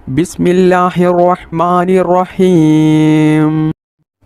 ബിസ്മില്ലാഹിർ റഹ്മാനിർ റഹീം.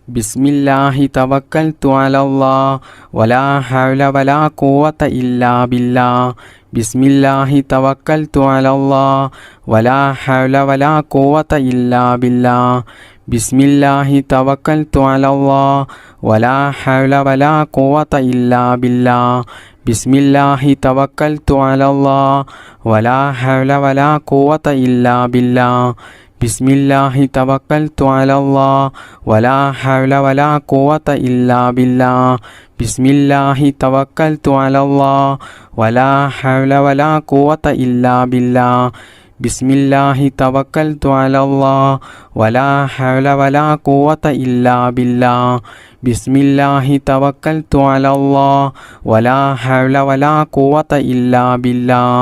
ബിസ്മില്ലാഹി തവക്കൽതു അലല്ലാഹ് വലാ ഹൗല വലാ ഖുവത ഇല്ലാ ബില്ലാഹ്. ബിസ്മില്ലാഹി തവക്കൽതു അലല്ലാഹ് വലാ ഹൗല വലാ ഖുവത ഇല്ലാ ബില്ലാഹ്. ബിസ്മില്ലാഹി തവക്കൽതു അലല്ലാഹ് വലാ ഹൗല വലാ ഖുവത ഇല്ലാ ബില്ലാഹ്. ബിസ്മില്ലാഹി തവക്കൽതു അലല്ലാഹ് വലാ ഹൗല വലാ ഖുവത ഇല്ലാ ബില്ലാഹ്. ബിസ്മില്ലാഹി തവക്കൽതു അലല്ലാഹ് വലാ ഹൗല വലാ ഖുവത ഇല്ലാ ബില്ലാഹ്. ബിസ്മില്ലാഹി തവക്കൽതു അലല്ലാഹ് വലാ ഹൗല വലാ ഖുവത ഇല്ലാ ബില്ലാഹ്. ബിസ്മില്ലാഹി തവക്കൽതു അലല്ലാഹ് വലാ ഹൗല വലാ ഖുവത ഇല്ലാ ബില്ലാഹ്. ബിസ്മില്ലാഹി തവക്കൽതു അലല്ലാഹ് വലാ ഹൗല വലാ ഖുവത ഇല്ലാ ബില്ലാഹ്.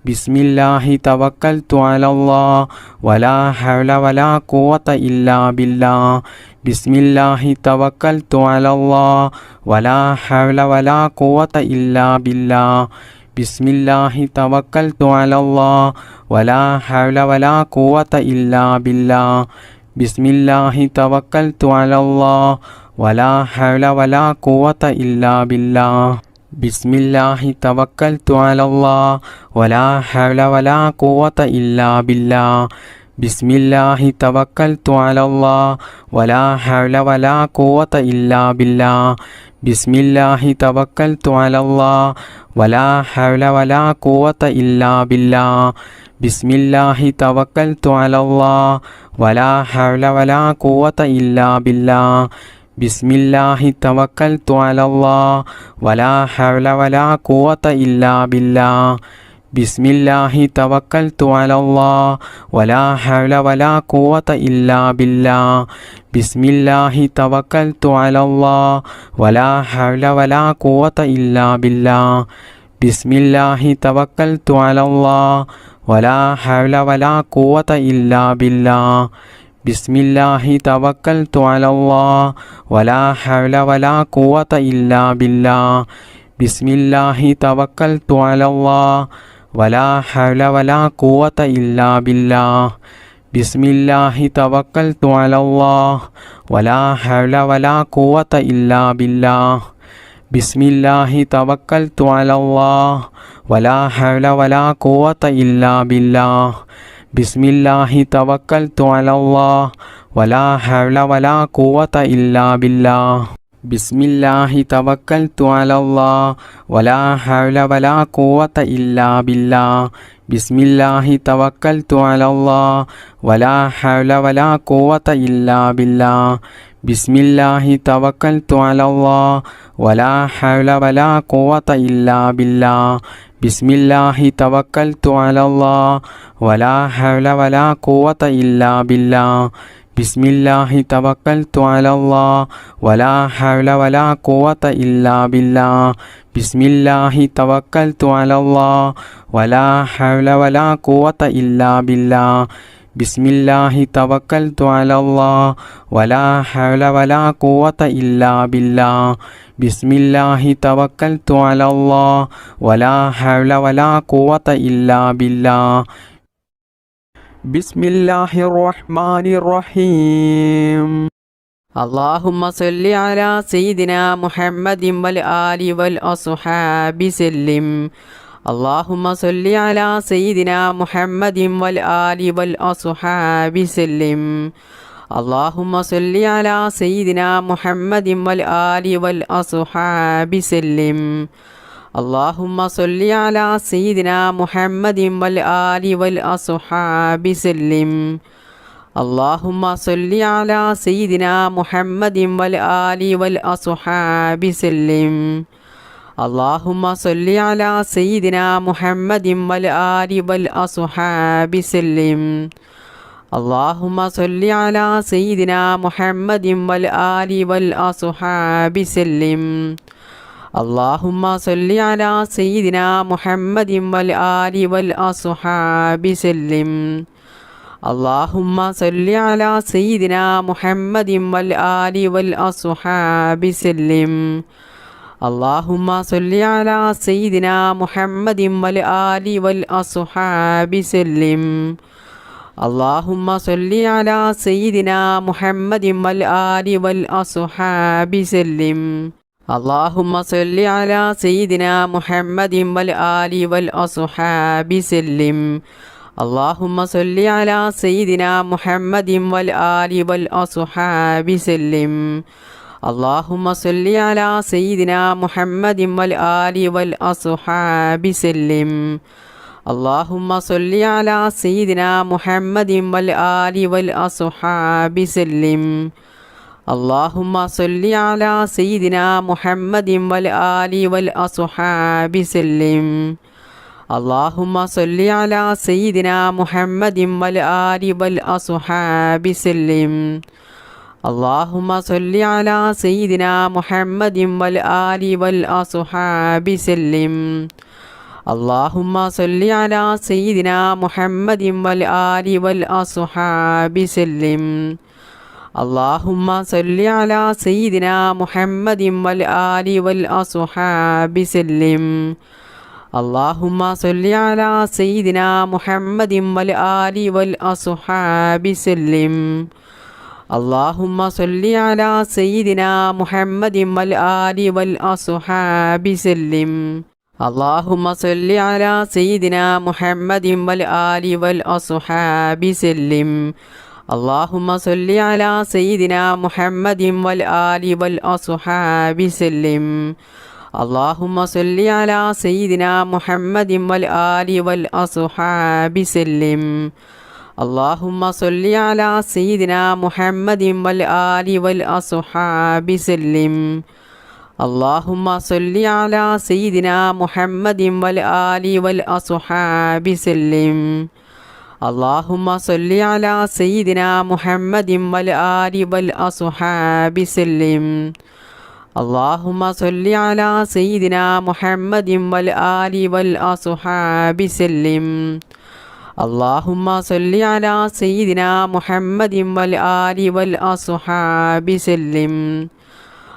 ബിസ്മില്ലാഹി തവക്കൽതു അലല്ലാഹ് വലാ ഹൗല വലാ ഖുവത ഇല്ലാ ബില്ലാഹ്. ബിസ്മില്ലാഹി തവക്കൽതു അലല്ലാഹ് വലാ ഹൗല വലാ ഖുവത ഇല്ലാ ബില്ലാഹ്. ബിസ്മില്ലാഹി തവക്കൽതു അലല്ലാഹ് വലാ ഹൗല വലാ ഖുവത ഇല്ലാ ബില്ലാഹ്. ബിസ്മില്ലാഹി തവക്കൽതു അലല്ലാഹ് വലാ ഹൗല വലാ ഖുവത ഇല്ലാ ബില്ലാഹ്. ബിസ്മില്ലാഹി തവക്കൽതു അലല്ലാഹ് വലാ ഹൗല വലാ ഖുവത ഇല്ലാ ബില്ലാഹ്. ബിസ്മില്ലാഹി തവക്കൽതു അലല്ലാഹ് വലാ ഹൗല വലാ ഖുവത ഇല്ലാ ബില്ലാഹ്. ബിസ്മില്ലാഹി തവക്കൽതു അലല്ലാഹ് വലാ ഹൗല വലാ ഖുവത ഇല്ലാ ബില്ലാഹ്. ബിസ്മില്ലാഹി തവക്കൽതു അലല്ലാഹ് വലാ ഹൗല വലാ ഖുവത ഇല്ലാ ബില്ലാഹ്. ബിസ്മില്ലാഹി തവക്കൽതു അലല്ലാഹ് വലാ ഹൗല വലാ ഖുവത ഇല്ലാ ബില്ലാഹ്. ബിസ്മില്ലാഹി തവക്കൽതു അലല്ലാഹ് വലാ ഹൗല വലാ ഖുവത ഇല്ലാ ബില്ലാഹ്. ബിസ്മില്ലാഹി തവക്കൽതു അലല്ലാഹ് വലാ ഹൗല വലാ ഖുവത ഇല്ലാ ബില്ലാഹ്. ബിസ്മില്ലാഹി തവക്കൽതു അലല്ലാഹ് വലാ ഹൗല വലാ ഖുവത ഇല്ലാ ബില്ലാഹ്. ബിസ്മില്ലാഹി തവക്കൽതു അലല്ലാഹ് വലാ ഹൗല വലാ ഖുവത ഇല്ലാ ബില്ലാഹ്. ബിസ്മില്ലാഹി തവക്കൽതു അലല്ലാഹ് വലാ ഹൗല വലാ ഖുവത ഇല്ലാ ബില്ലാഹ്. ബിസ്മില്ലാഹി തവക്കൽതു അലല്ലാഹ് വലാ ഹൗല വലാ ഖുവത ഇല്ലാ ബില്ലാഹ്. ബിസ്മില്ലാഹി തവക്കൽതു അലല്ലാഹ് വലാ ഹൗല വലാ ഖുവത ഇല്ലാ ബില്ലാഹ്. ബിസ്മില്ലാഹി തവക്കൽതു അലല്ലാഹ് വലാ ഹൗല വലാ ഖുവത ഇല്ലാ ബില്ലാഹ്. ബിസ്മില്ലാഹി തവക്കൽതു അലല്ലാഹ് വലാ ഹൗല വലാ ഖുവത ഇല്ലാ ബില്ലാഹ്. ബിസ്മില്ലാഹി തവക്കൽതു അലല്ലാഹ് വലാ ഹൗല വലാ ഖുവത ഇല്ലാ ബില്ലാഹ്. ബിസ്മില്ലാഹി തവക്കൽതു അലല്ലാഹ് വലാ ഹൗല വലാ ഖുവത ഇല്ലാ ബില്ലാഹ്. ബിസ്മില്ലാഹി തവക്കൽതു അലല്ലാഹ് വലാ ഹൗല വലാ ഖുവത ഇല്ലാ ബില്ലാഹ്. ബിസ്മില്ലാഹി തവക്കൽതു അലല്ലാഹ് വലാ ഹൗല വലാ ഖുവത ഇല്ലാ ബില്ലാഹ്. ബിസ്മില്ലാഹി തവക്കൽതു അലല്ലാഹ് വലാ ഹൗല വലാ ഖുവത ഇല്ലാ ബില്ലാഹ്. ബിസ്മില്ലാഹി തവക്കൽതു അലല്ലാഹ് വലാ ഹൗല വലാ ഖുവത ഇല്ലാ ബില്ലാഹ്. ബിസ്മില്ലാഹി തവക്കൽതു അലല്ലാഹ് വലാ ഹൗല വലാ ഖുവത ഇല്ലാ ബില്ലാഹ്. ബിസ്മില്ലാഹിർ റഹ്മാനിർ റഹീം. അല്ലാഹുമ്മ സല്ലി അലാ സയ്യിദിനാ മുഹമ്മദിൻ വൽ ആലി വൽ അസ്ഹാബി സല്ലിം. അല്ലാഹുമ്മ സല്ലി അലാ സയ്യിദിനാ മുഹമ്മദിൻ വൽ ആലി വൽ അസ്ഹാബി സല്ലിം. അല്ലാഹുമ്മ സല്ലി അലാ സയ്യിദിനാ മുഹമ്മദിൻ വൽ ആലി വൽ അസ്ഹാബി സല്ലിം. അല്ലാഹുമ്മ സല്ലി അലാ സയ്യിദിനാ മുഹമ്മദിൻ വൽ ആലി വൽ അസ്ഹാബി സല്ലിം. അല്ലാഹുമ്മ സല്ലി അലാ സയ്യിദിനാ മുഹമ്മദിൻ വൽ ആലി വൽ അസ്ഹാബി സല്ലിം. അല്ലാഹുമ്മ സല്ലി അലാ സയ്യിദിനാ മുഹമ്മദിൻ വൽ ആലി വൽ അസ്ഹാബി സല്ലിം. അല്ലാഹുമ്മ സല്ലി അലാ സയ്യിദിനാ മുഹമ്മദിൻ വൽ ആലി വൽ അസ്ഹാബി സല്ലിം. അല്ലാഹുമ്മ സല്ലി അലാ സയ്യിദിനാ മുഹമ്മദിൻ വൽ ആലി വൽ അസ്ഹാബി സല്ലിം. അല്ലാഹുമ്മ സല്ലി അലാ സയ്യിദിനാ മുഹമ്മദിൻ വൽ ആലി വൽ അസ്ഹാബി സല്ലിം. അല്ലാഹുമ്മ സല്ലി അലാ സയ്യിദിനാ മുഹമ്മദിൻ വൽ ആലി വൽ അസ്ഹാബി സല്ലിം. اللهم صل على سيدنا محمد والآل والأصحاب سلم اللهم صل على سيدنا محمد والآل والأصحاب سلم اللهم صل على سيدنا محمد والآل والأصحاب سلم اللهم صل على سيدنا محمد والآل والأصحاب سلم اللهم صل على سيدنا محمد والآل والأصحاب سلم اللهم صل على سيدنا محمد والآل والأصحاب سلم اللهم صل على سيدنا محمد والآل والأصحاب سلم اللهم صل على سيدنا محمد والآل والأصحاب سلم اللهم صل على سيدنا محمد والآل والأصحاب سلم اللهم صل على سيدنا محمد والآل والأصحاب سلم اللهم صل على سيدنا محمد والآل والأصحاب سلم اللهم صل على سيدنا محمد والآل والأصحاب سلم اللهم صل على سيدنا محمد والآل والأصحاب سلم اللهم صل على سيدنا محمد والآل والأصحاب سلم اللهم صل على سيدنا محمد والآل والأصحاب سلم اللهم صل على سيدنا محمد والآل والأصحاب سلم اللهم صل على سيدنا محمد والآل والأصحاب سلم اللهم صل على سيدنا محمد والآل والأصحاب سلم اللهم صل على سيدنا محمد والآل والأصحاب سلم اللهم صل على سيدنا محمد والآل والأصحاب سلم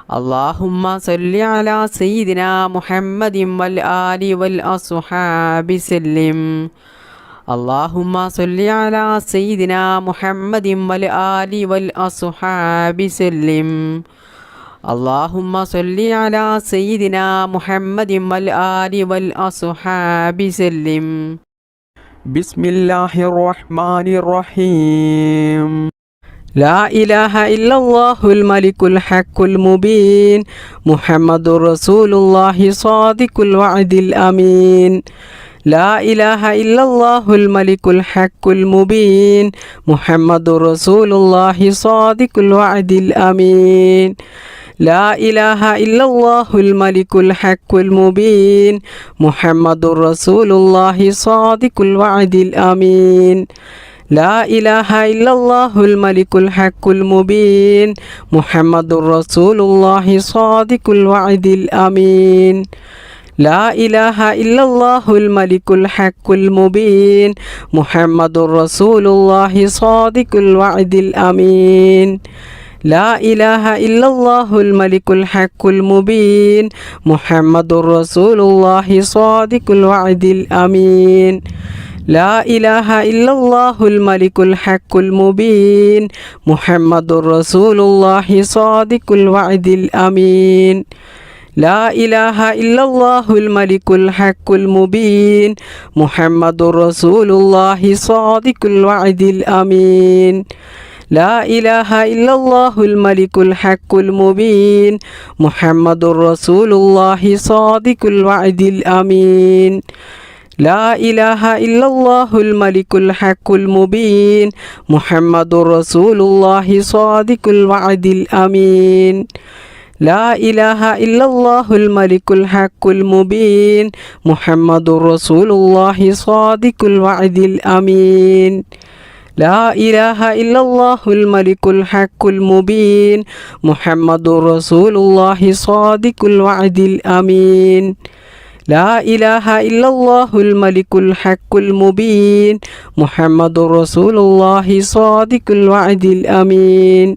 اللهم صل على سيدنا محمد والآل والأصحاب سلم اللهم صل على سيدنا محمد والآل والأصحاب سلم اللهم صل على سيدنا محمد والآل والأصحاب سلم بسم الله الرحمن الرحيم لا إله إلا الله الملك الحق المبين محمد رسول الله صادق الوعد الأمين لا إله إلا الله الملك الحق المبين محمد رسول الله صادق الوعد الأمين لا إله إلا الله الملك الحق المبين محمد رسول الله صادق الوعد الأمين لا إله إلا الله الملك الحق المبين محمد رسول الله صادق الوعد الأمين لا إله إلا الله الملك الحق المبين محمد رسول الله صادق الوعد الأمين لا إله إلا الله الملك الحق المبين محمد رسول الله صادق الوعد الأمين لا إله إلا الله الملك الحق المبين محمد رسول الله صادق الوعد الأمين لا إله إلا الله الملك الحق المبين محمد رسول الله صادق الوعد الأمين لا إله إلا الله الملك الحق المبين محمد رسول الله صادق الوعد الأمين لا إله إلا الله الملك الحق المبين محمد رسول الله صادق الوعد الأمين لا إله إلا الله الملك الحق المبين محمد رسول الله صادق الوعد الأمين لا إله إلا الله الملك الحق المبين محمد رسول الله صادق الوعد الأمين لا إله إلا الله الملك الحق المبين محمد رسول الله صادق الوعد الأمين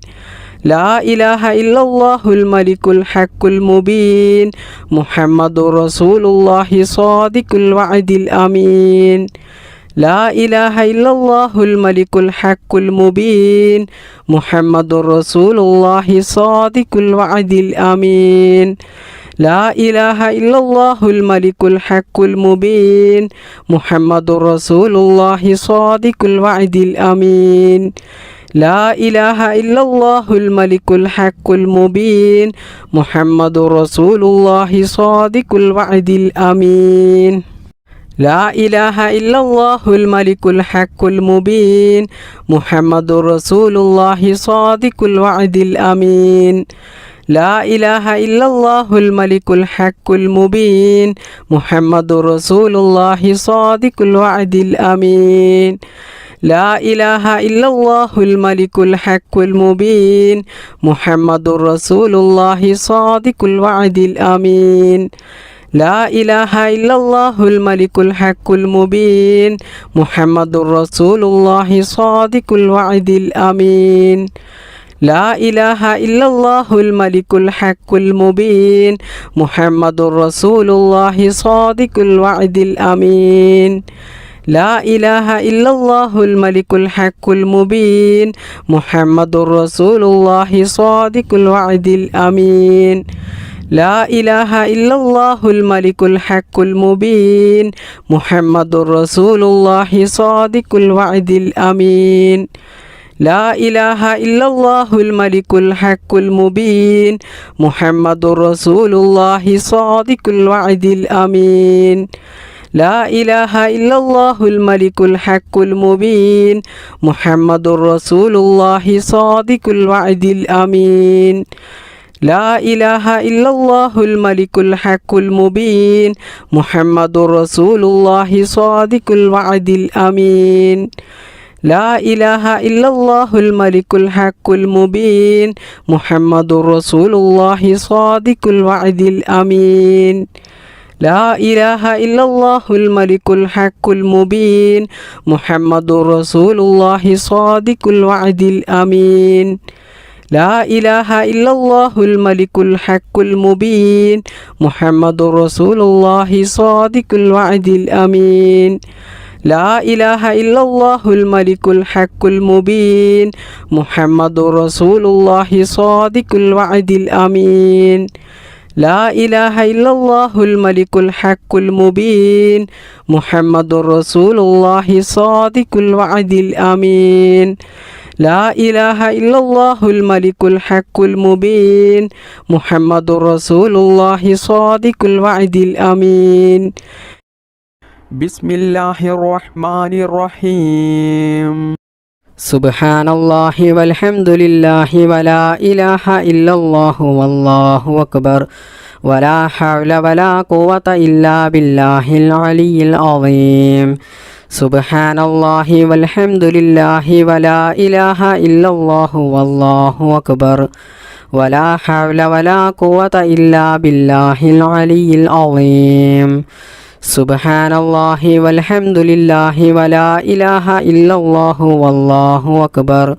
لا إله إلا الله الملك الحق المبين محمد رسول الله صادق الوعد الأمين لا إله إلا الله الملك الحق المبين محمد رسول الله صادق الوعد الأمين لا إله إلا الله الملك الحق المبين محمد رسول الله صادق الوعد الأمين لا إله إلا الله الملك الحق المبين محمد رسول الله صادق الوعد الأمين لا إله إلا الله الملك الحق المبين محمد رسول الله صادق الوعد الأمين لا إله إلا الله الملك الحق المبين محمد رسول الله صادق الوعد الأمين لا إله إلا الله الملك الحق المبين محمد رسول الله صادق الوعد الأمين لا إله إلا الله الملك الحق المبين محمد رسول الله صادق الوعد الأمين لا إله إلا الله الملك الحق المبين محمد رسول الله صادق الوعد الأمين لا إله إلا الله الملك الحق المبين محمد رسول الله صادق الوعد الأمين لا إله إلا الله الملك الحق المبين محمد رسول الله صادق الوعد الأمين لا إله إلا الله الملك الحق المبين محمد رسول الله صادق الوعد الأمين لا إله إلا الله الملك الحق المبين محمد رسول الله صادق الوعد الأمين لا إله إلا الله الملك الحق المبين محمد رسول الله صادق الوعد الأمين لا إله إلا الله الملك الحق المبين محمد رسول الله صادق الوعد الأمين لا إله إلا الله الملك الحق المبين محمد رسول الله صادق الوعد الأمين لا إله إلا الله الملك الحق المبين محمد رسول الله صادق الوعد الأمين لا إله إلا الله الملك الحق المبين محمد رسول الله صادق الوعد الأمين لا إله إلا الله الملك الحق المبين محمد رسول الله صادق الوعد الأمين لا إله إلا الله الملك الحق المبين محمد رسول الله صادق الوعد الأمين بسم الله الرحمن الرحيم سبحان الله والحمد لله ولا إله إلا الله والله أكبر ولا حول ولا قوة إلا بالله العلي العظيم سبحان الله والحمد لله ولا إله إلا الله والله أكبر ولا حول ولا قوة إلا بالله العلي العظيم سبحان الله والحمد لله ولا إله إلا الله والله أكبر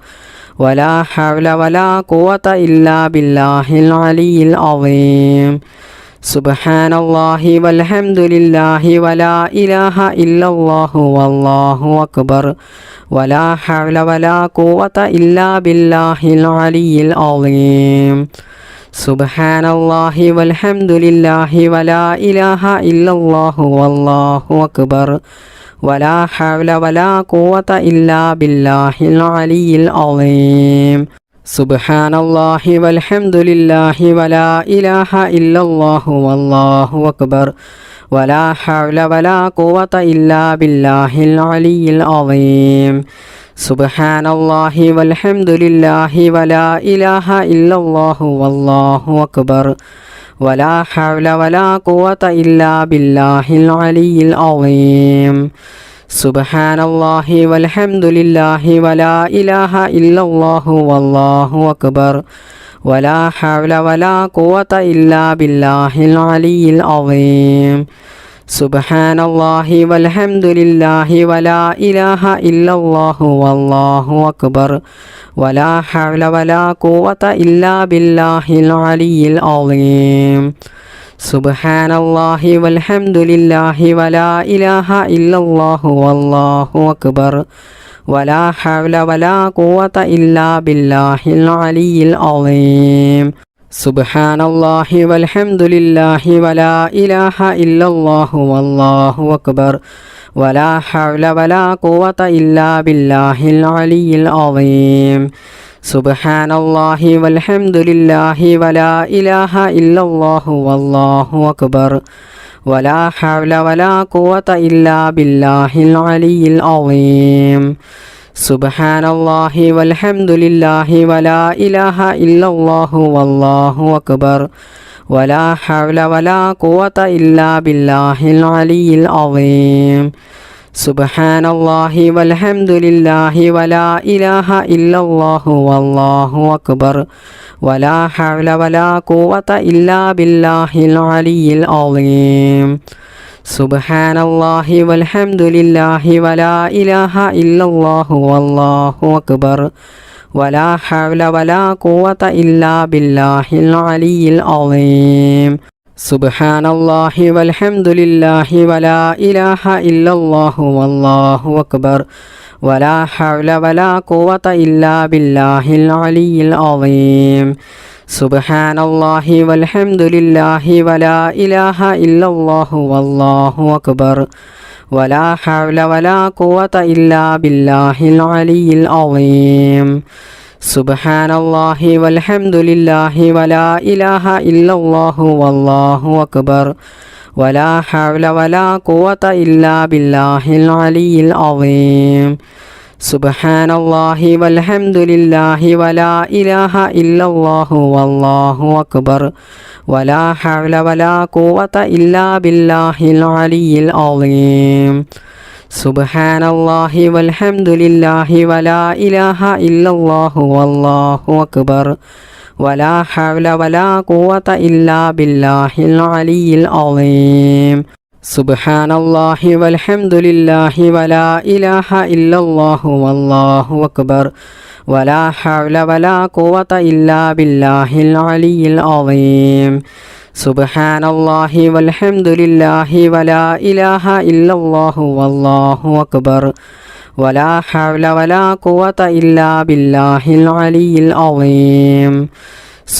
ولا حول ولا قوة إلا بالله العلي العظيم سبحان الله والحمد لله ولا إله إلا الله والله أكبر ولا حول ولا قوة إلا بالله العلي العظيم سبحان الله والحمد لله ولا إله إلا الله والله أكبر ولا حول ولا قوة إلا بالله العلي العظيم سبحان الله والحمد لله ولا إله إلا الله والله أكبر ولا حول ولا قوة إلا بالله العلي العظيم سبحان الله والحمد لله ولا إله إلا الله والله أكبر ولا حول ولا قوة إلا بالله العلي العظيم سبحان الله والحمد لله ولا إله إلا الله والله أكبر ولا حول ولا قوة إلا بالله العلي العظيم سبحان الله والحمد لله ولا إله إلا الله والله أكبر ولا حول ولا قوة إلا بالله العلي العظيم സുബ്ഹാനല്ലാഹി വൽഹംദുലില്ലാഹി വലാ ഇലാഹ ഇല്ലല്ലാഹു വല്ലാഹു അക്ബർ വലാ ഹൗല വലാ ഖുവത ഇല്ലാ ബില്ലാഹിൽ അലിയിൽ അളീം. സുബ്ഹാനല്ലാഹി വൽഹംദുലില്ലാഹി വലാ ഇലാഹ ഇല്ലല്ലാഹു വല്ലാഹു അക്ബർ വലാ ഹൗല വലാ ഖുവത ഇല്ലാ ബില്ലാഹിൽ അലിയിൽ അളീം. സുബ്ഹാനല്ലാഹി വൽഹംദുലില്ലാഹി വലാ ഇലാഹ ഇല്ലല്ലാഹു വല്ലാഹു അക്ബർ വലാ ഹൗല വലാ ഖുവത ഇല്ലാ ബില്ലാഹിൽ അലിയിൽ അളീം. സുബ്ഹാനല്ലാഹി വൽഹംദുലില്ലാഹി വലാ ഇലാഹ ഇല്ലല്ലാഹു വല്ലാഹു അക്ബർ വലാ ഹൗല വലാ ഖുവത ഇല്ലാ ബില്ലാഹിൽ അലിയിൽ അളീം. സുബ്ഹാനല്ലാഹി വൽഹംദുലില്ലാഹി വലാ ഇലാഹ ഇല്ലല്ലാഹു വല്ലാഹു അക്ബർ വലാ ഹൗല വലാ ഖുവത ഇല്ലാ ബില്ലാഹിൽ അലിയിൽ അളീം. സുബ്ഹാനല്ലാഹി വൽഹംദുലില്ലാഹി വലാ ഇലാഹ ഇല്ലല്ലാഹു വല്ലാഹു അക്ബർ വലാ ഹൗല വലാ ഖുവത ഇല്ലാ ബില്ലാഹിൽ അലിയിൽ അളീം. സുബ്ഹാനല്ലാഹി വൽഹംദുലില്ലാഹി വലാ ഇലാഹ ഇല്ലല്ലാഹു വല്ലാഹു അക്ബർ വലാ ഹൗല വലാ ഖുവത ഇല്ലാ ബില്ലാഹിൽ അലിയിൽ അളീം. സുബ്ഹാനല്ലാഹി വൽഹംദുലില്ലാഹി വലാ ഇലാഹ ഇല്ലല്ലാഹു വല്ലാഹു അക്ബർ വലാ ഹൗല വലാ ഖുവത ഇല്ലാ ബില്ലാഹിൽ അലിയിൽ അളീം. സുബ്ഹാനല്ലാഹി വൽഹംദുലില്ലാഹി വലാ ഇലാഹ ഇല്ലല്ലാഹു വല്ലാഹു അക്ബർ വലാ ഹൗല വലാ ഖുവത ഇല്ലാ ബില്ലാഹിൽ അലിയിൽ അളീം. സുബ്ഹാനല്ലാഹി വൽഹംദുലില്ലാഹി വലാ ഇലാഹ ഇല്ലല്ലാഹു വല്ലാഹു അക്ബർ വലാ ഹൗല വലാ ഖുവത ഇല്ലാ ബില്ലാഹിൽ അലിയിൽ അളീം. സുബ്ഹാനല്ലാഹി വൽഹംദുലില്ലാഹി വലാ ഇലാഹ ഇല്ലല്ലാഹു വല്ലാഹു അക്ബർ വലാ ഹൗല വലാ ഖുവത ഇല്ലാ ബില്ലാഹിൽ അലിയിൽ അളീം. സുബ്ഹാനല്ലാഹി വൽഹംദുലില്ലാഹി വലാ ഇലാഹ ഇല്ലല്ലാഹു വല്ലാഹു അക്ബർ വലാ ഹൗല വലാ ഖുവത ഇല്ലാ ബില്ലാഹിൽ അലിയിൽ അളീം. സുബ്ഹാനല്ലാഹി വൽഹംദുലില്ലാഹി വലാ ഇലാഹ ഇല്ലല്ലാഹു വല്ലാഹു അക്ബർ വലാ ഹൗല വലാ ഖുവത ഇല്ലാ ബില്ലാഹിൽ അലിയിൽ അളീം. സുബ്ഹാനല്ലാഹി വൽഹംദുലില്ലാഹി വലാ ഇലാഹ ഇല്ലല്ലാഹു വല്ലാഹു അക്ബർ വലാ ഹൗല വലാ ഖുവത ഇല്ലാ ബില്ലാഹിൽ അലിയിൽ അളീം.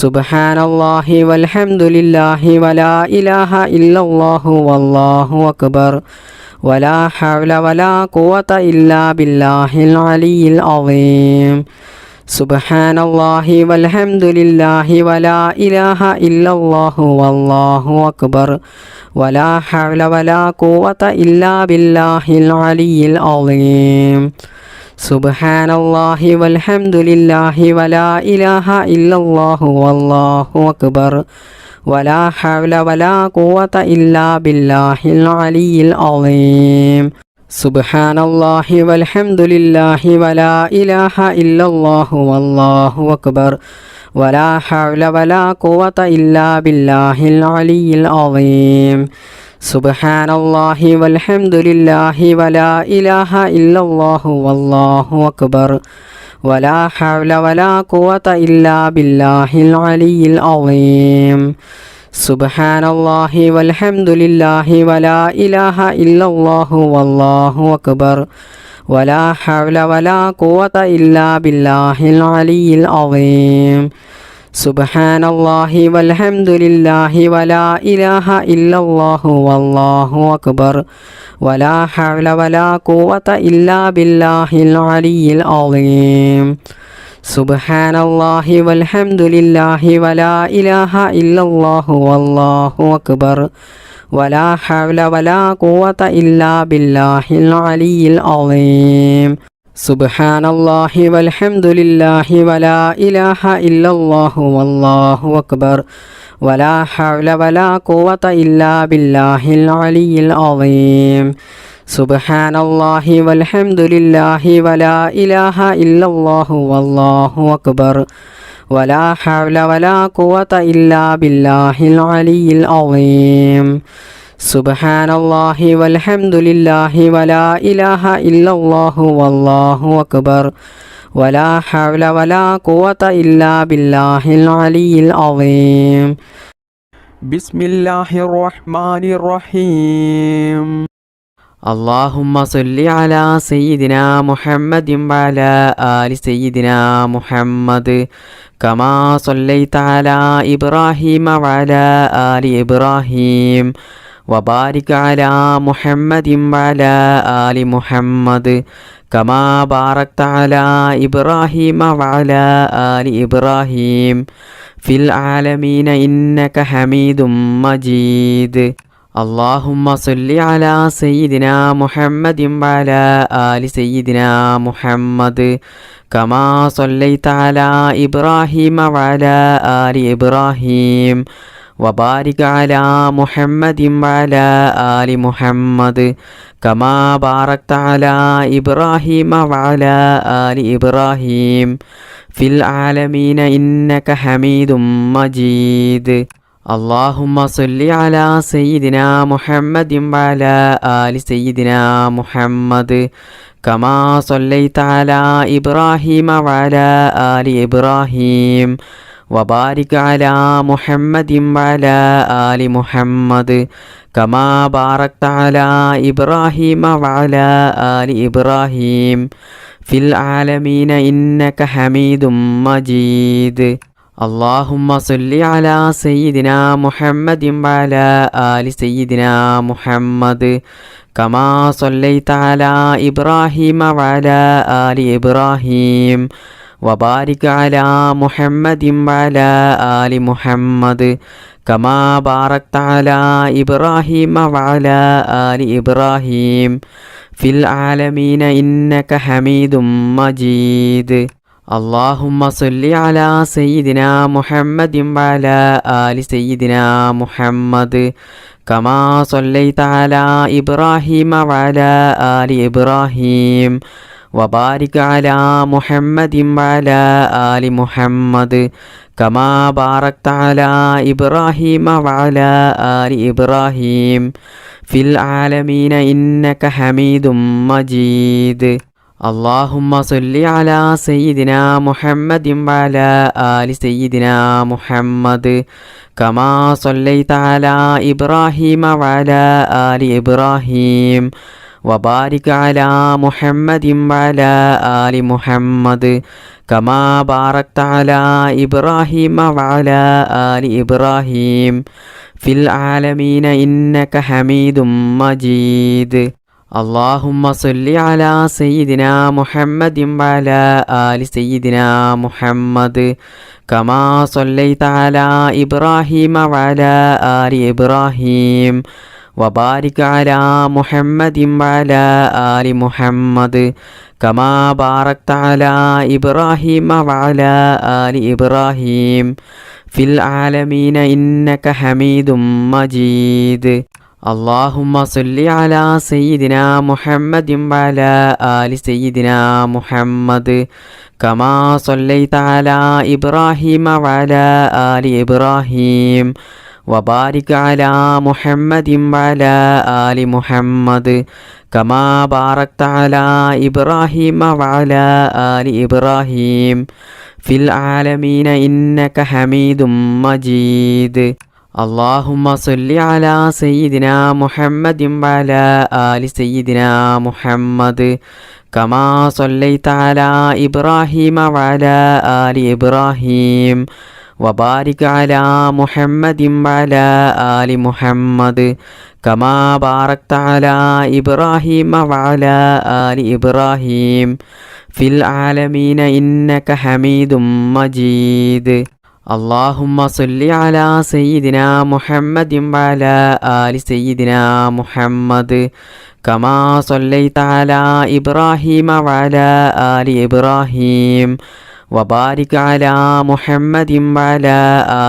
സുബ്ഹാനല്ലാഹി വൽഹംദുലില്ലാഹി വലാ ഇലാഹ ഇല്ലല്ലാഹു വല്ലാഹു അക്ബർ വലാ ഹൗല വലാ ഖുവത ഇല്ലാ ബില്ലാഹിൽ അലിയിൽ അളീം. സുബ്ഹാനല്ലാഹി വൽഹംദുലില്ലാഹി വലാ ഇലാഹ ഇല്ലല്ലാഹു വല്ലാഹു അക്ബർ വലാ ഹൗല വലാ ഖുവത ഇല്ലാ ബില്ലാഹിൽ അലിയിൽ അളീം. സുബ്ഹാനല്ലാഹി വൽഹംദുലില്ലാഹി വലാ ഇലാഹ ഇല്ലല്ലാഹു വല്ലാഹു അക്ബർ വലാ ഹൗല വലാ ഖുവത ഇല്ലാ ബില്ലാഹിൽ അലിയിൽ അളീം. സുബ്ഹാനല്ലാഹി വൽഹംദുലില്ലാഹി വലാ ഇലാഹ ഇല്ലല്ലാഹു വല്ലാഹു അക്ബർ വലാ ഹൗല വലാ ഖുവത ഇല്ലാ ബില്ലാഹിൽ അലിയിൽ അളീം. സുബ്ഹാനല്ലാഹി വൽഹംദുലില്ലാഹി വലാ ഇലാഹ ഇല്ലല്ലാഹു വല്ലാഹു അക്ബർ വലാ ഹൗല വലാ ഖുവത ഇല്ലാ ബില്ലാഹിൽ അലിയിൽ അളീം. സുബ്ഹാനല്ലാഹി വൽഹംദുലില്ലാഹി വലാ ഇലാഹ ഇല്ലല്ലാഹു വല്ലാഹു അക്ബർ വലാ ഹൗല വലാ ഖുവത ഇല്ലാ ബില്ലാഹിൽ അലിയിൽ അളീം. സുബ്ഹാനല്ലാഹി വൽഹംദുലില്ലാഹി വലാ ഇലാഹ ഇല്ലല്ലാഹു വല്ലാഹു അക്ബർ വലാ ഹൗല വലാ ഖുവത ഇല്ലാ ബില്ലാഹിൽ അലിയിൽ അളീം. സുബ്ഹാനല്ലാഹി വൽഹംദുലില്ലാഹി വലാ ഇലാഹ ഇല്ലല്ലാഹു വല്ലാഹു അക്ബർ വലാ ഹൗല വലാ ഖുവത ഇല്ലാ ബില്ലാഹിൽ അലിയിൽ അളീം. സുബ്ഹാനല്ലാഹി വൽഹംദുലില്ലാഹി വലാ ഇലാഹ ഇല്ലല്ലാഹു വല്ലാഹു അക്ബർ വലാ ഹൗല വലാ ഖുവത ഇല്ലാ ബില്ലാഹിൽ അലിയിൽ അളീം. സുബ്ഹാനല്ലാഹി വൽഹംദുലില്ലാഹി വലാ ഇലാഹ ഇല്ലല്ലാഹു വല്ലാഹു അക്ബർ വലാ ഹൗല വലാ ഖുവത ഇല്ലാ ബില്ലാഹിൽ അലിയിൽ അളീം. بسم الله الرحمن الرحيم اللهم صل على سيدنا محمد وعلى آل سيدنا محمد كما صليت على إبراهيم وعلى آل إبراهيم وبارك على محمد وعلى آل محمد كما باركت على إبراهيم وعلى آل إبراهيم في العالمين إنك حميد مجيد اللهم صل على سيدنا محمد وعلى آل سيدنا محمد كما صليت على إبراهيم وعلى آل إبراهيم وبارك على محمد وعلى آل محمد كما باركت على إبراهيم وعلى آل إبراهيم في العالمين إنك حميد مجيد اللهم صل على سيدنا محمد وعلى آل سيدنا محمد كما صليت على إبراهيم وعلى آل إبراهيم وبارك على محمد وعلى آل محمد كما باركت على إبراهيم وعلى آل إبراهيم في العالمين إنك حميد مجيد اللهم صل على سيدنا محمد وعلى آل سيدنا محمد كما صليت على إبراهيم وعلى آل إبراهيم وبارك على محمد وعلى آل محمد كما باركت على إبراهيم وعلى آل إبراهيم في العالمين إنك حميد مجيد اللهم صل على سيدنا محمد وعلى آل سيدنا محمد كما صليت على إبراهيم وعلى آل إبراهيم وبارك على محمد وعلى آل محمد كما باركت على إبراهيم وعلى آل إبراهيم في العالمين إنك حميد مجيد اللهم صل على سيدنا محمد وعلى آل سيدنا محمد كما صليت على إبراهيم وعلى آل إبراهيم وبارك على محمد وعلى آل محمد كما باركت على إبراهيم وعلى آل إبراهيم في العالمين إنك حميد مجيد اللهم صل على سيدنا محمد وعلى آل سيدنا محمد كما صليت على إبراهيم وعلى آل إبراهيم وبارك على محمد وعلى آل محمد كما باركت على إبراهيم وعلى آل إبراهيم في العالمين إنك حميد مجيد اللهم صل على سيدنا محمد وعلى آل سيدنا محمد كما صليت على إبراهيم وعلى آل إبراهيم وبارك على محمد وعلى آل محمد كما باركت على إبراهيم وعلى آل إبراهيم في العالمين إنك حميد مجيد اللهم صل على سيدنا محمد وعلى آل سيدنا محمد كما صليت على إبراهيم وعلى آل إبراهيم وبارك على محمد وعلى آل محمد كما باركت على إبراهيم وعلى آل إبراهيم في العالمين إنك حميد مجيد اللهم صل على سيدنا محمد وعلى آل سيدنا محمد كما صليت على إبراهيم وعلى آل إبراهيم وبارك على محمد وعلى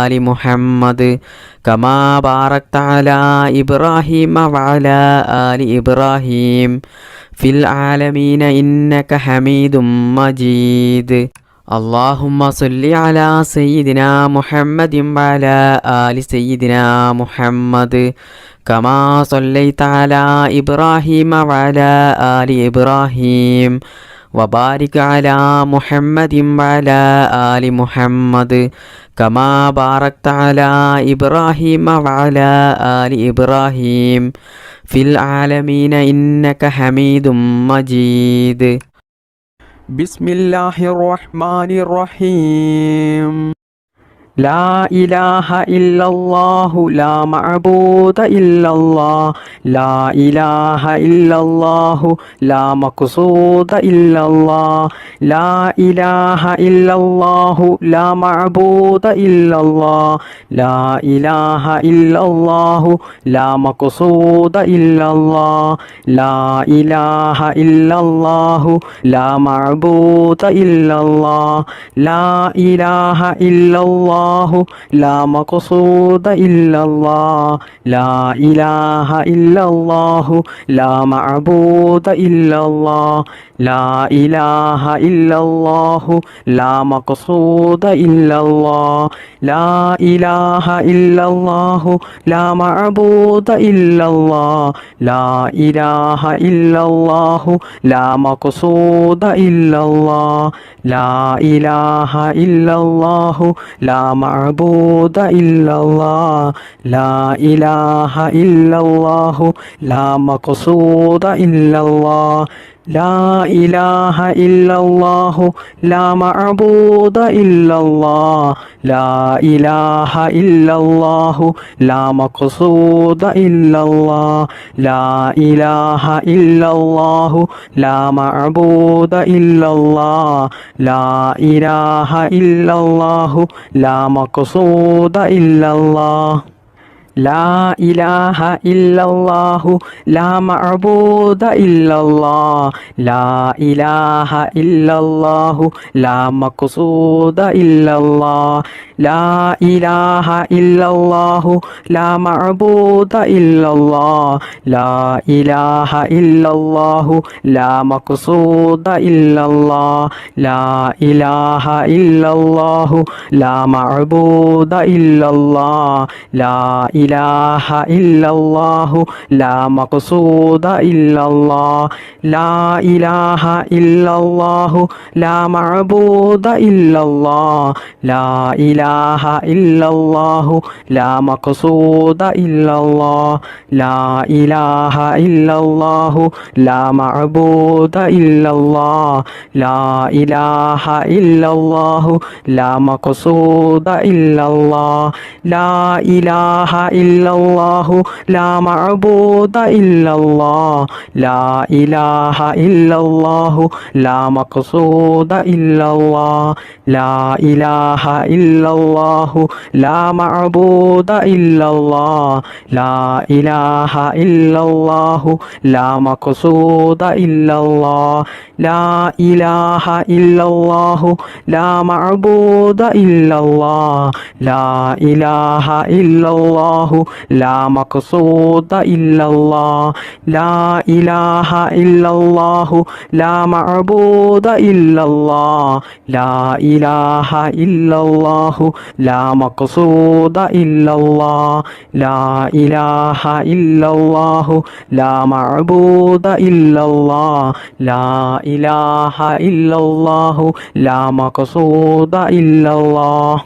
آل محمد كما باركت على إبراهيم وعلى آل إبراهيم في العالمين إنك حميد مجيد اللهم صل على سيدنا محمد وعلى آل سيدنا محمد كما صليت على إبراهيم وعلى آل إبراهيم وبارك على محمد وعلى آل محمد كما باركت على إبراهيم وعلى آل إبراهيم في العالمين إنك حميد مجيد. بسم الله الرحمن الرحيم. لا إله إلا الله لا معبود إلا الله لا إله إلا الله لا مقصود إلا الله لا إله إلا الله لا معبود إلا الله لا إله إلا الله لا مقصود إلا الله لا إله إلا الله لا معبود إلا الله لا إله إلا الله لا مقصود إلا الله لا إله إلا الله لا معبود إلا الله لا إله إلا الله لا مقصود إلا الله لا إله إلا الله لا معبود إلا الله لا إله إلا الله لا مقصود إلا الله لا إله إلا الله لا معبود إلا الله لا إله إلا الله لا مقصود إلا الله لا إله إلا الله لا معبود إلا الله لا إله إلا الله لا مقصود إلا الله لا إله إلا الله لا معبود إلا الله لا إله إلا الله لا مقصود إلا الله لا إله إلا الله لا معبود إلا الله لا إله إلا الله لا مقصود إلا الله لا إله إلا الله لا معبود إلا الله لا إله إلا الله لا مقصود إلا الله لا إله إلا الله لا معبود إلا الله لا إله إلا الله لا مقصود إلا الله لا إله إلا الله لا معبود إلا الله لا إله إلا الله لا مقصود إلا الله لا إله إلا الله لا معبود إلا الله لا إله إلا الله لا مقصود إلا الله لا إله إلا الله لا معبود إلا الله لا إله إلا الله لا مقصود إلا الله لا إله إلا الله لا معبود إلا الله لا إله إلا الله لا مقصود إلا الله لا إله إلا الله لا معبود إلا الله لا إله إلا الله لا مقصود إلا الله لا إله إلا الله لا معبود إلا الله لا إله إلا الله لا مقصود إلا الله لا إله إلا الله لا معبود إلا الله لا إله إلا الله لا مقصود إلا الله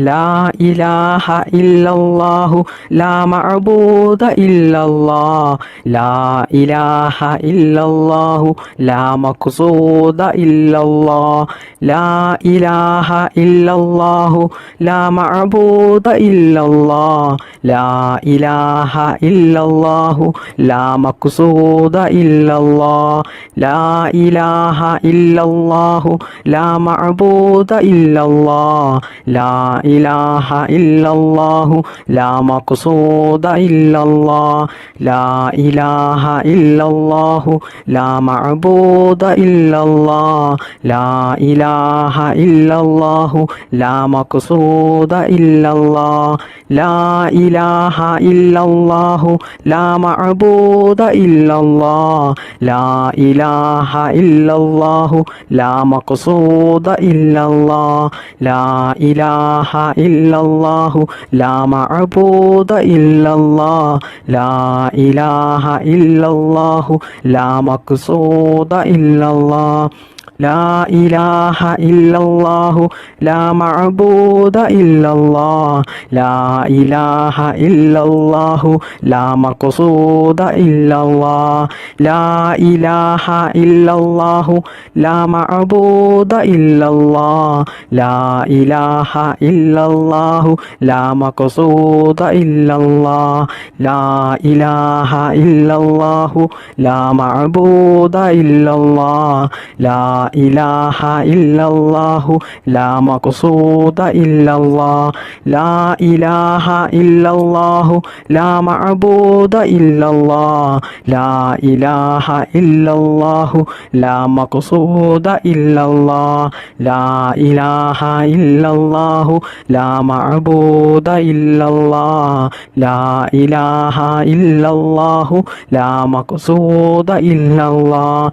لا إله إلا الله لا معبود إلا الله لا إله إلا الله لا مقصود إلا الله لا إله إلا الله لا معبود إلا الله لا إله إلا الله لا مقصود إلا الله لا إله إلا الله لا معبود إلا الله لا إله إلا الله لا مقصود إلا الله لا إله إلا الله لا معبود إلا الله لا إله إلا الله لا مقصود إلا الله لا إله إلا الله لا معبود إلا الله لا إله إلا الله لا مقصود إلا الله لا إله إلا الله لا معبود إلا الله لا إله إلا الله لا مقصود إلا الله لا إله إلا الله لا معبود إلا الله لا إله إلا الله لا مقصود إلا الله لا إله إلا الله لا معبود إلا الله لا إله إلا الله لا مقصود إلا الله لا إله إلا الله لا معبود إلا الله لا إله إلا الله لا مقصود إلا الله لا إله إلا الله لا معبود إلا الله لا إله إلا الله لا مقصود إلا الله لا إله إلا الله لا معبود إلا الله لا إله إلا الله لا مقصود إلا الله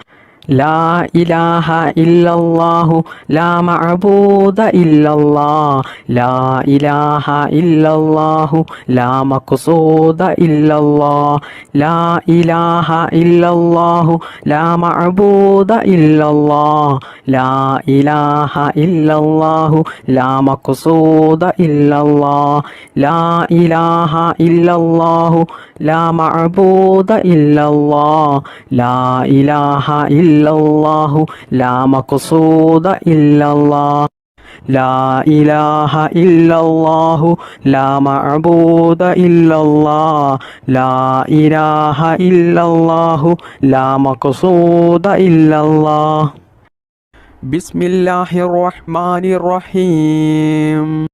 لا إله إلا الله لا معبود إلا الله لا إله إلا الله لا مقصود إلا الله لا إله إلا الله لا معبود إلا الله لا إله إلا الله لا مقصود إلا الله لا إله إلا الله لا معبود إلا الله لا إله إلا الله لا مقصود إلا الله لا إله إلا الله لا معبود إلا الله لا إله إلا الله لا مقصود إلا الله بسم الله الرحمن الرحيم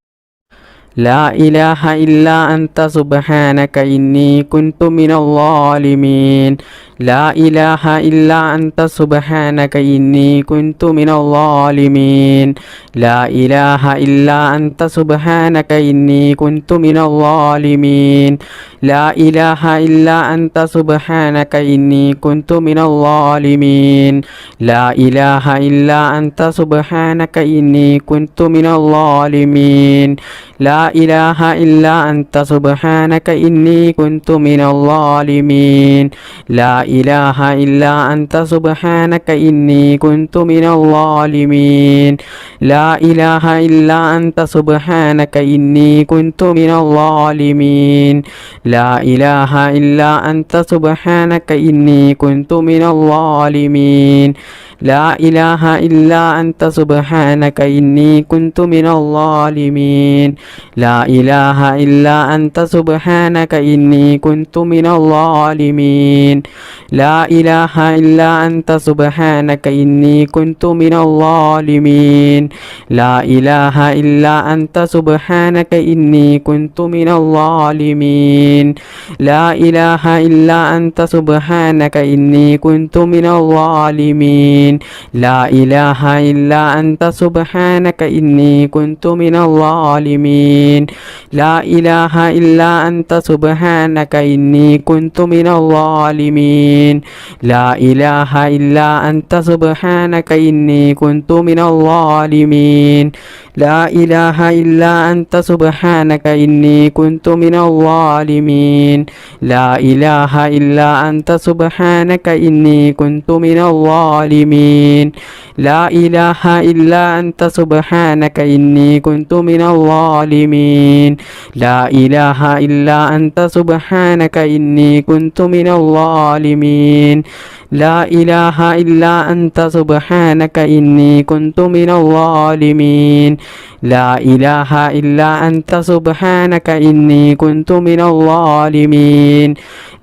لا إله إلا أنت سبحانك إني كنت من الظالمين لا إله إلا أنت سبحانك إني كنت من الظالمين لا إله إلا أنت سبحانك إني كنت من الظالمين لا إله إلا أنت سبحانك إني كنت من الظالمين لا إله إلا أنت سبحانك إني كنت من الظالمين لا إله إلا أنت سبحانك إني كنت من الظالمين لا إله إلا أنت سبحانك إني كنت من الظالمين لا إله إلا أنت سبحانك إني كنت من الظالمين لا إله إلا أنت سبحانك إني كنت من الظالمين لا إله إلا أنت سبحانك إني كنت من الظالمين لا إله إلا أنت سبحانك إني كنت من الظالمين لا إله إلا أنت سبحانك إني كنت من الظالمين لا إله إلا أنت سبحانك إني كنت من الظالمين لا إله إلا أنت سبحانك إني كنت من الظالمين لا إله إلا أنت سبحانك إني كنت من الظالمين لا إله إلا أنت سبحانك إني كنت من الظالمين لا إله إلا أنت سبحانك إني كنت من الظالمين لا إله إلا أنت سبحانك إني كنت من الظالمين لا إله إلا أنت سبحانك إني كنت من الظالمين لا إله إلا أنت سبحانك إني كنت من الظالمين لا إله إلا أنت سبحانك إني كنت من الظالمين لا إله إلا أنت سبحانك إني كنت من الظالمين لا إله إلا أنت سبحانك إني كنت من الظالمين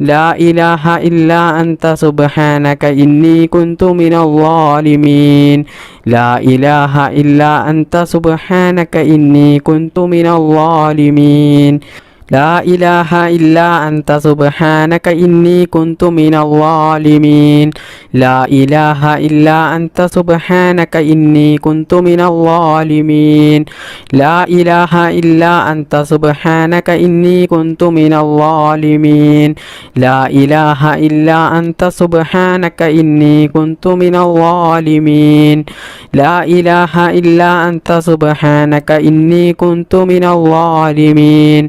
لا إله إلا أنت سبحانك إني كنت من الظالمين لا إله إلا أنت سبحانك إني كنت من الظالمين لا إله إلا أنت سبحانك إني كنت من الظالمين لا إله إلا أنت سبحانك إني كنت من الظالمين لا إله إلا أنت سبحانك إني كنت من الظالمين لا إله إلا أنت سبحانك إني كنت من الظالمين لا إله إلا أنت سبحانك إني كنت من الظالمين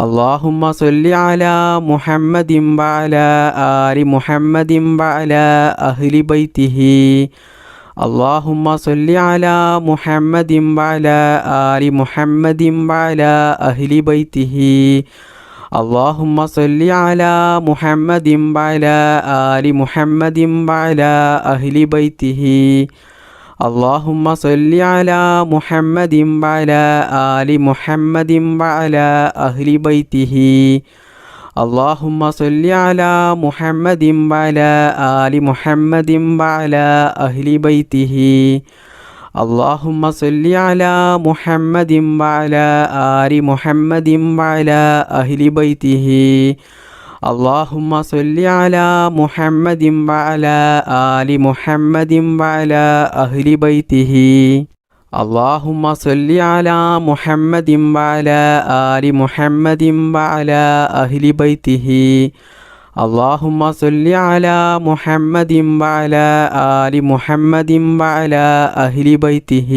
اللهم صل على محمد وعلى آل محمد وعلى أهل بيته اللهم صل على محمد وعلى آل محمد وعلى أهل بيته اللهم صل على محمد وعلى آل محمد وعلى أهل بيته اللهم صل على محمد وعلى آل محمد وعلى أهل بيته اللهم صل على محمد وعلى آل محمد وعلى أهل بيته اللهم صل على محمد وعلى آل محمد وعلى أهل بيته اللهم صل على محمد وعلى آل محمد وعلى أهل بيته اللهم صل على محمد وعلى آل محمد وعلى أهل بيته اللهم صل على محمد وعلى آل محمد وعلى أهل بيته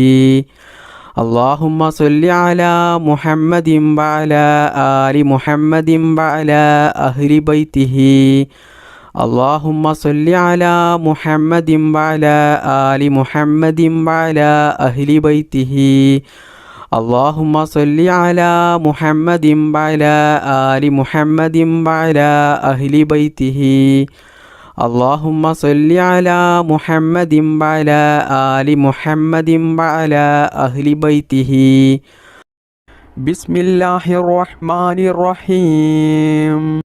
اللهم صل على محمد وعلى آل محمد وعلى أهل بيته اللهم صل على محمد وعلى آل محمد وعلى أهل بيته اللهم صل على محمد وعلى آل محمد وعلى أهل بيته اللهم صل على محمد وعلى آل محمد وعلى أهل بيته بسم الله الرحمن الرحيم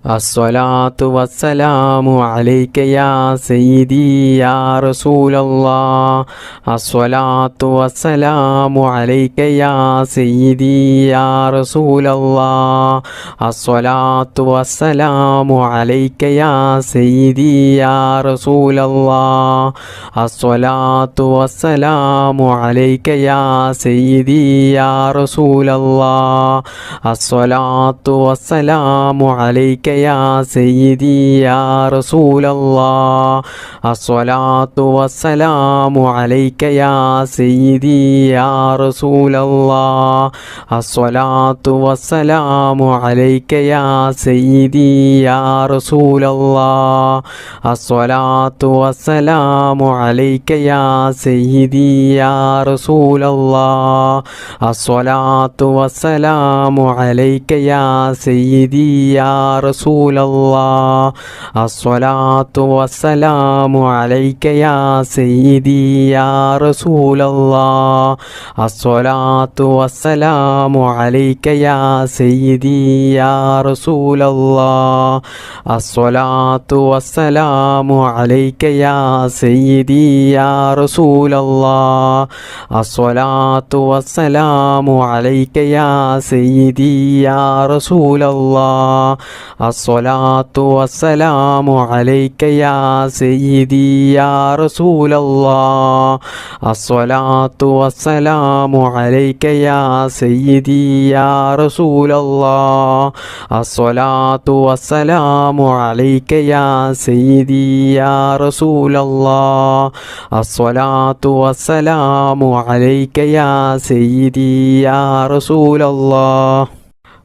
الصلاة والسلام عليك يا سيدي يا رسول الله الصلاة والسلام عليك يا سيدي يا رسول الله الصلاة والسلام عليك يا سيدي يا رسول الله الصلاة والسلام عليك يا سيدي يا رسول الله الصلاة والسلام عليك يا سيدي يا رسول الله الصلاة والسلام عليك يا سيدي يا رسول الله الصلاة والسلام عليك يا سيدي يا رسول الله الصلاة والسلام عليك يا سيدي يا رسول الله الصلاة والسلام عليك يا سيدي يا رسول الله الصلاة والسلام عليك يا سيدي يا رسول الله الصلاة والسلام عليك يا سيدي يا رسول الله الصلاة والسلام عليك يا سيدي يا رسول الله الصلاة والسلام عليك يا سيدي يا رسول الله الصلاة والسلام عليك يا سيدي يا رسول الله الصلاة والسلام عليك يا سيدي يا رسول الله الصلاة والسلام عليك يا سيدي يا رسول الله الصلاة والسلام عليك يا سيدي يا رسول الله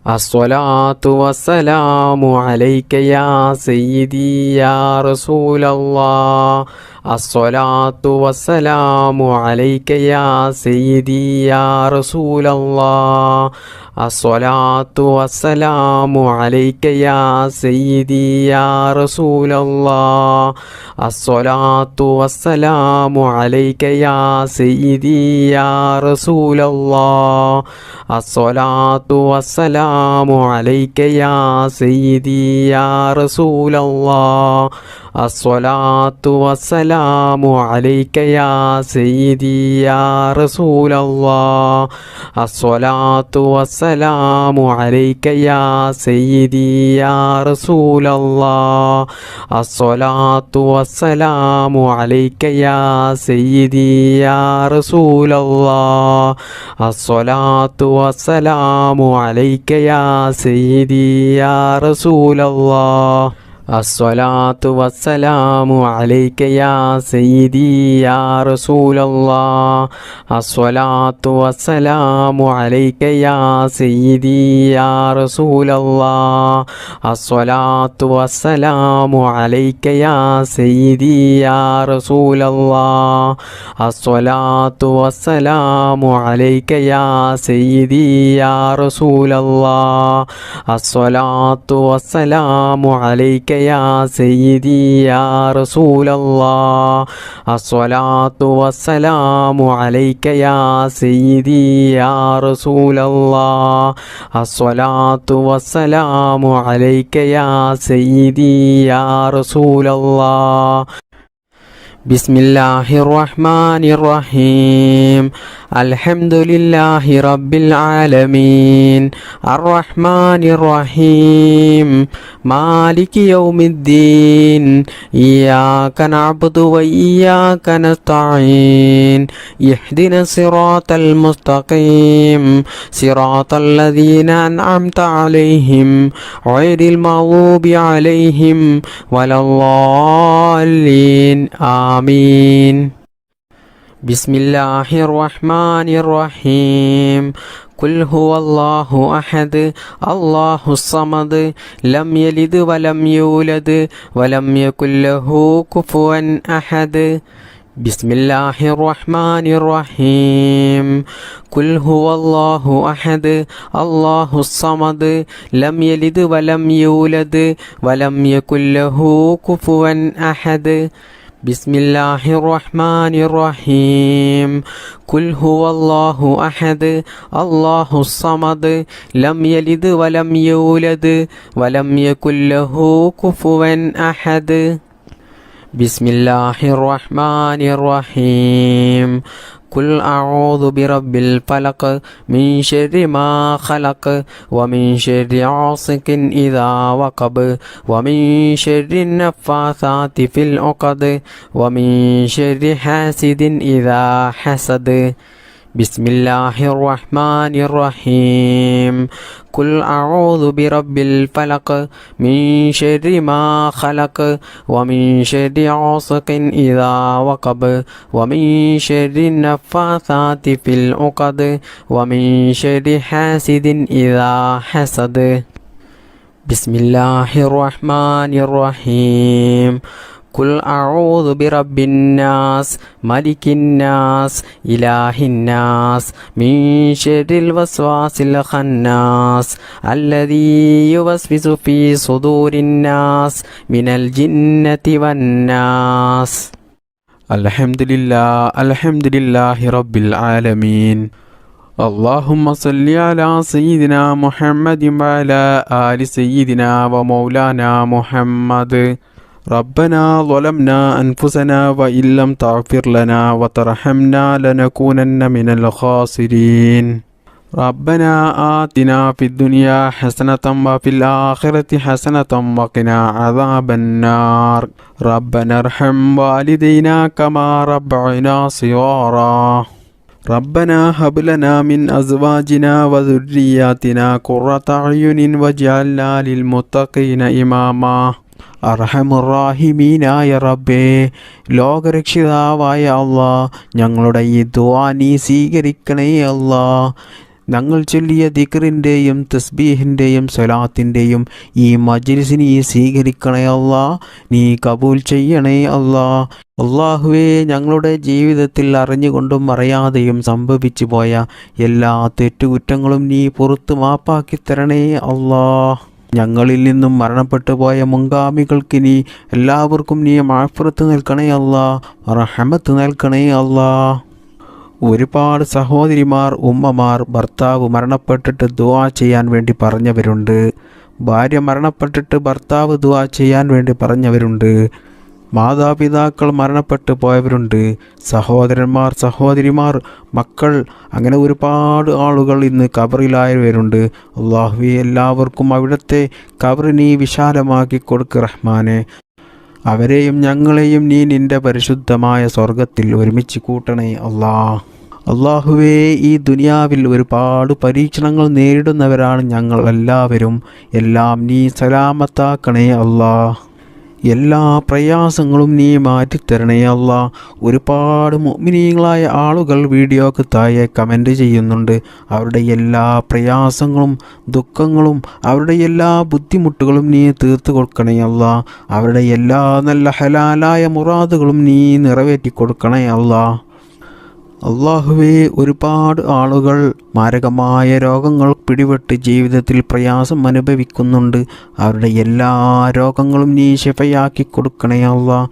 الصلاة والسلام عليك يا سيدي يا رسول الله الصلاة والسلام عليك يا سيدي يا رسول الله الصلاة والسلام عليك يا سيدي يا رسول الله الصلاة والسلام عليك يا سيدي يا رسول الله الصلاة والسلام عليك يا سيدي يا رسول الله الصلاة والسلام عليك يا سيدي يا رسول الله الصلاة والسلام عليك يا سيدي يا رسول الله الصلاة والسلام عليك يا سيدي يا رسول الله الصلاة والسلام عليك يا سيدي يا رسول الله الصلاة والسلام عليك يا سيدي يا رسول الله الصلاة والسلام عليك يا سيدي يا رسول الله الصلاة والسلام عليك يا سيدي يا رسول الله الصلاة والسلام عليك يا سيدي يا رسول الله الصلاة والسلام عليك يا سيدي يا رسول الله الصلاة والسلام عليك يا سيدي يا رسول الله الصلاة والسلام عليك يا سيدي يا رسول الله بسم الله الرحمن الرحيم الحمد لله رب العالمين الرحمن الرحيم مالك يوم الدين إياك نعبد وإياك نستعين اهدنا الصراط المستقيم صراط الذين أنعمت عليهم غير المغضوب عليهم ولا الضالين آمين بسم الله الرحمن الرحيم قل هو الله أحد الله الصمد لم يلد ولم يولد ولم يكن له كفوا أحد بسم الله الرحمن الرحيم قل هو الله أحد الله الصمد لم يلد ولم يولد ولم يكن له كفوا أحد بسم الله الرحمن الرحيم قل هو الله أحد الله الصمد لم يلد ولم يولد ولم يكن له كفوا أحد بسم الله الرحمن الرحيم قل أعوذ برب الفلق من شر ما خلق ومن شر غاسق إذا وقب ومن شر النفاثات في العقد ومن شر حاسد إذا حسد بسم الله الرحمن الرحيم قل أعوذ برب الفلق من شر ما خلق ومن شر غاسق إذا وقب ومن شر النفاثات في العقد ومن شر حاسد إذا حسد بسم الله الرحمن الرحيم قل أعوذ برب الناس ملك الناس إله الناس من شر الوسواس الخناس الذي يوسوس في صدور الناس من الجنة والناس الحمد لله رب العالمين اللهم صل على سيدنا محمد وعلى آل سيدنا ومولانا محمد ربنا ظلمنا أنفسنا وإن لم تغفر لنا وترحمنا لنكونن من الخاسرين ربنا آتنا في الدنيا حسنة وفي الآخرة حسنة وقنا عذاب النار ربنا ارحم والدينا كما ربعنا صغارا ربنا هب لنا من أزواجنا وذرياتنا قرة أعين واجعلنا للمتقين إماما അർഹമുറാഹിമീനായ റബ്ബേ, ലോകരക്ഷിതാവായ അല്ലാ, ഞങ്ങളുടെ ഈ ദുആ നീ സ്വീകരിക്കണേ അല്ലാ. ഞങ്ങൾ ചൊല്ലിയ ദിക്റിൻ്റെയും തസ്ബീഹിൻ്റെയും സ്വലാത്തിൻ്റെയും ഈ മജ്ലിസിനെ നീ സ്വീകരിക്കണേ അല്ലാ, നീ കബൂൽ ചെയ്യണേ അല്ലാ. അല്ലാഹുവേ, ഞങ്ങളുടെ ജീവിതത്തിൽ അറിഞ്ഞുകൊണ്ടും അറിയാതെയും സംഭവിച്ചു പോയ എല്ലാ തെറ്റുകുറ്റങ്ങളും നീ പുറത്തു മാപ്പാക്കി തരണേ അല്ലാ. ഞങ്ങളിൽ നിന്നും മരണപ്പെട്ടു പോയ മുൻഗാമികൾക്ക് നീ എല്ലാവർക്കും നീ മാഫ്റത്ത് നൽകണേ അല്ലാ, റഹ്മത്ത് നൽകണേ അല്ലാ. ഒരുപാട് സഹോദരിമാർ, ഉമ്മമാർ ഭർത്താവ് മരണപ്പെട്ടിട്ട് ദുആ ചെയ്യാൻ വേണ്ടി പറഞ്ഞവരുണ്ട്. ഭാര്യ മരണപ്പെട്ടിട്ട് ഭർത്താവ് ദുആ ചെയ്യാൻ വേണ്ടി പറഞ്ഞവരുണ്ട്. മാതാപിതാക്കൾ മരണപ്പെട്ടു പോയവരുണ്ട്. സഹോദരന്മാർ, സഹോദരിമാർ, മക്കൾ, അങ്ങനെ ഒരുപാട് ആളുകൾ ഇന്ന് ഖബറിലായവരുണ്ട്. അല്ലാഹുവേ, എല്ലാവർക്കും അവിടുത്തെ ഖബർ നീ വിശാലമാക്കി കൊടുക്ക് റഹ്മാനെ. അവരെയും ഞങ്ങളെയും നീ നിൻ്റെ പരിശുദ്ധമായ സ്വർഗത്തിൽ ഒരുമിച്ച് കൂട്ടണേ അല്ലാ. അല്ലാഹുവേ, ഈ ദുനിയാവിൽ ഒരുപാട് പരീക്ഷണങ്ങൾ നേരിടുന്നവരാണ് ഞങ്ങൾ എല്ലാവരും. എല്ലാം നീ സലാമത്താക്കണേ അല്ലാ. എല്ലാ പ്രയാസങ്ങളും നീ മാറ്റിത്തരണേ അല്ലാ. ഒരുപാട് മുഅ്മിനീങ്ങളായ ആളുകൾ വീഡിയോക്ക് താഴെ കമൻറ്റ് ചെയ്യുന്നുണ്ട്. അവരുടെ എല്ലാ പ്രയാസങ്ങളും ദുഃഖങ്ങളും അവരുടെ എല്ലാ ബുദ്ധിമുട്ടുകളും നീ തീർത്തു കൊടുക്കണേ അല്ലാ. അവരുടെ എല്ലാ നല്ല ഹലാലായ മുറാദുകളും നീ നിറവേറ്റി കൊടുക്കണേ അല്ലാ. അള്ളാഹുവേ, ഒരുപാട് ആളുകൾ മാരകമായ രോഗങ്ങൾ പിടിപെട്ട് ജീവിതത്തിൽ പ്രയാസം അനുഭവിക്കുന്നുണ്ട്. അവരുടെ എല്ലാ രോഗങ്ങളും നീ ശിഫയാക്കി കൊടുക്കണേ അല്ലാ.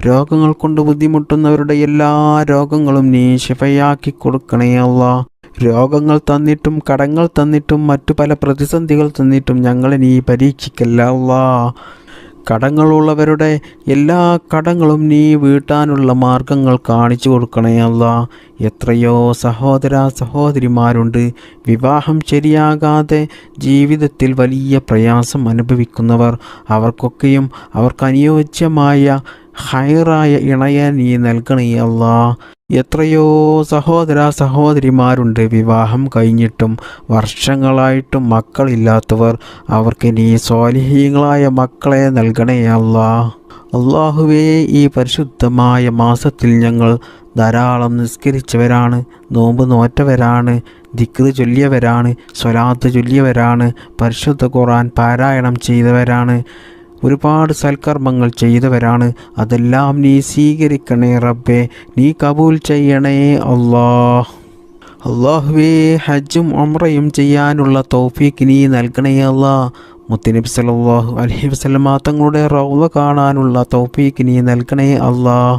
രോഗങ്ങൾ കൊണ്ട് ബുദ്ധിമുട്ടുന്നവരുടെ എല്ലാ രോഗങ്ങളും നീ ശിഫയാക്കി കൊടുക്കണേ അല്ലാ. രോഗങ്ങൾ തന്നിട്ടും കടങ്ങൾ തന്നിട്ടും മറ്റു പല പ്രതിസന്ധികൾ തന്നിട്ടും ഞങ്ങളെ നീ പരീക്ഷിക്കല്ല അല്ലാ. കടങ്ങളുള്ളവരുടെ എല്ലാ കടങ്ങളും നീ വീട്ടാനുള്ള മാർഗങ്ങൾ കാണിച്ചു കൊടുക്കണേ അല്ലാ. എത്രയോ സഹോദര സഹോദരിമാരുണ്ട് വിവാഹം ശരിയാകാതെ ജീവിതത്തിൽ വലിയ പ്രയാസം അനുഭവിക്കുന്നവർ. അവർക്കൊക്കെയും അവർക്ക് അനുയോജ്യമായ ഹൈറായ ഇണയെ നീ നൽകണേ അല്ലാ. എത്രയോ സഹോദര സഹോദരിമാരുണ്ട് വിവാഹം കഴിഞ്ഞിട്ടും വർഷങ്ങളായിട്ടും മക്കളില്ലാത്തവർ. അവർക്ക് നീ സ്വാലിഹീങ്ങളായ മക്കളെ നൽകണേ അല്ലാ. അള്ളാഹുവേ, ഈ പരിശുദ്ധമായ മാസത്തിൽ ഞങ്ങൾ ധാരാളം നിസ്കരിച്ചവരാണ്, നോമ്പ് നോറ്റവരാണ്, ദിക്റ് ചൊല്ലിയവരാണ്, സ്വലാത്ത് ചൊല്ലിയവരാണ്, പരിശുദ്ധ ഖുർആൻ പാരായണം ചെയ്തവരാണ്, ഒരുപാട് സൽക്കർമ്മങ്ങൾ ചെയ്തവരാണ്. അതെല്ലാം നീ സ്വീകരിക്കണേ റബ്ബേ, നീ കബൂൽ ചെയ്യണേ അല്ലാ. അള്ളാഹുവേ, ഹജ്ജും ഉംറയും ചെയ്യാനുള്ള തൗഫീഖ് നീ നൽകണേ അല്ലാ. മുത്തുനബി സല്ലല്ലാഹു അലൈഹി വസല്ലമ തങ്ങളുടെ റൗള കാണാനുള്ള തൗഫീഖ് നീ നൽകണേ അല്ലാ.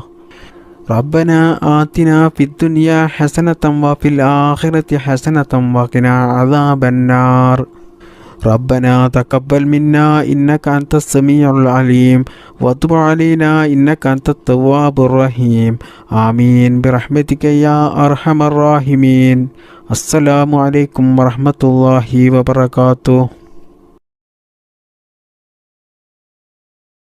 റബ്ബന ആതിന ഫിദ്ദുനിയ ഹസനതൻ വഫിൽ ആഖിറതി ഹസനതൻ വഖിനാ അദാബന്നാർ. ربنا تقبل منا إنك أنت السميع العليم وتب علينا إنك أنت التواب الرحيم آمين برحمتك يا أرحم الراحمين. السلام عليكم ورحمة الله وبركاته.